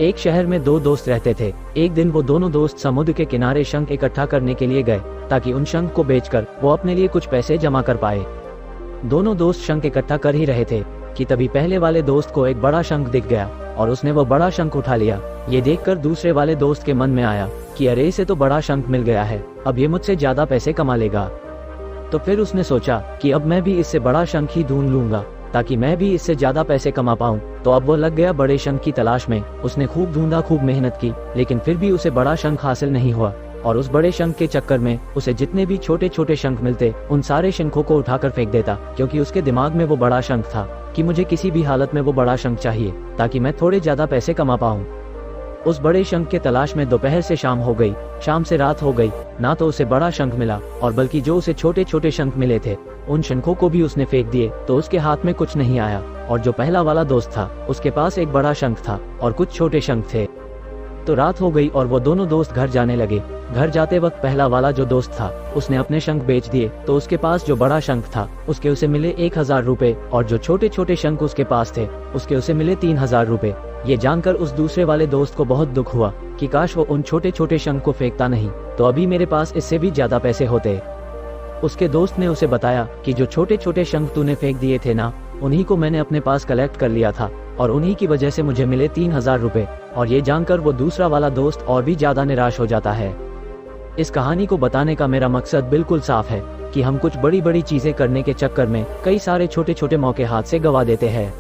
एक शहर में दो दोस्त रहते थे। एक दिन वो दोनों दोस्त समुद्र के किनारे शंख इकट्ठा करने के लिए गए ताकि उन शंख को बेचकर वो अपने लिए कुछ पैसे जमा कर पाए। दोनों दोस्त शंख इकट्ठा कर ही रहे थे कि तभी पहले वाले दोस्त को एक बड़ा शंख दिख गया और उसने वो बड़ा शंख उठा लिया। ये देखकर दूसरे वाले दोस्त के मन में आया कि अरे इसे तो बड़ा शंख मिल गया है, अब ये मुझसे ज्यादा पैसे कमा लेगा। तो फिर उसने सोचा कि अब मैं भी इससे बड़ा शंख ही ढूंढ लूंगा ताकि मैं भी इससे ज्यादा पैसे कमा पाऊं। तो अब वो लग गया बड़े शंख की तलाश में। उसने खूब ढूंढा, खूब मेहनत की, लेकिन फिर भी उसे बड़ा शंख हासिल नहीं हुआ। और उस बड़े शंख के चक्कर में उसे जितने भी छोटे छोटे शंख मिलते उन सारे शंखों को उठाकर फेंक देता, क्योंकि उसके दिमाग में वो बड़ा शंख था कि मुझे किसी भी हालत में वो बड़ा शंख चाहिए ताकि मैं थोड़े ज्यादा पैसे कमा पाऊं। उस बड़े शंख के तलाश में दोपहर से शाम हो गई, शाम से रात हो गई, ना तो उसे बड़ा शंख मिला और बल्कि जो उसे छोटे छोटे शंख मिले थे उन शंखों को भी उसने फेंक दिए तो उसके हाथ में कुछ नहीं आया। और जो पहला वाला दोस्त था उसके पास एक बड़ा शंख था और कुछ छोटे शंख थे। तो रात हो गई और वो दोनों दोस्त घर जाने लगे। घर जाते वक्त पहला वाला जो दोस्त था उसने अपने शंख बेच दिए तो उसके पास जो बड़ा शंख था उसके उसे मिले 1000 रुपए और जो छोटे छोटे शंख उसके पास थे उसके उसे मिले 3000 रुपए। ये जानकर उस दूसरे वाले दोस्त को बहुत दुख हुआ कि काश वो उन छोटे छोटे शंख को फेंकता नहीं तो अभी मेरे पास इससे भी ज्यादा पैसे होते। उसके दोस्त ने उसे बताया कि जो छोटे छोटे शंख तूने फेंक दिए थे ना, उन्हीं को मैंने अपने पास कलेक्ट कर लिया था और उन्हीं की वजह से मुझे मिले 3000 रुपए। और ये जानकर वो दूसरा वाला दोस्त और भी ज्यादा निराश हो जाता है। इस कहानी को बताने का मेरा मकसद बिल्कुल साफ है कि हम कुछ बड़ी बड़ी चीजें करने के चक्कर में कई सारे छोटे छोटे मौके हाथ से गवा देते हैं।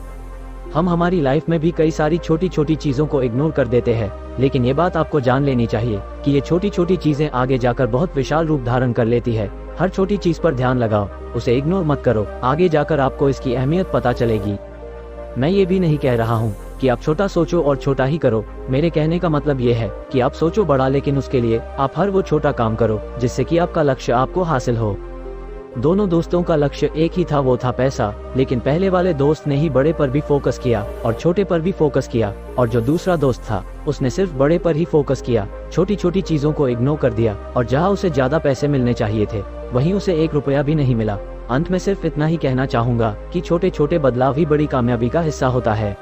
हम हमारी लाइफ में भी कई सारी छोटी छोटी चीजों को इग्नोर कर देते हैं, लेकिन ये बात आपको जान लेनी चाहिए कि ये छोटी छोटी चीजें आगे जाकर बहुत विशाल रूप धारण कर लेती है। हर छोटी चीज पर ध्यान लगाओ, उसे इग्नोर मत करो, आगे जाकर आपको इसकी अहमियत पता चलेगी। मैं ये भी नहीं कह रहा हूँ कि आप छोटा सोचो और छोटा ही करो। मेरे कहने का मतलब ये है कि आप सोचो बड़ा, लेकिन उसके लिए आप हर वो छोटा काम करो जिससे कि आपका लक्ष्य आपको हासिल हो। दोनों दोस्तों का लक्ष्य एक ही था, वो था पैसा। लेकिन पहले वाले दोस्त ने ही बड़े पर भी फोकस किया और छोटे पर भी फोकस किया, और जो दूसरा दोस्त था उसने सिर्फ बड़े पर ही फोकस किया, छोटी छोटी चीजों को इग्नोर कर दिया। और जहां उसे ज्यादा पैसे मिलने चाहिए थे वहीं उसे 1 रुपया भी नहीं मिला। अंत में सिर्फ इतना ही कहना चाहूंगा कि छोटे छोटे बदलाव ही बड़ी कामयाबी का हिस्सा होता है।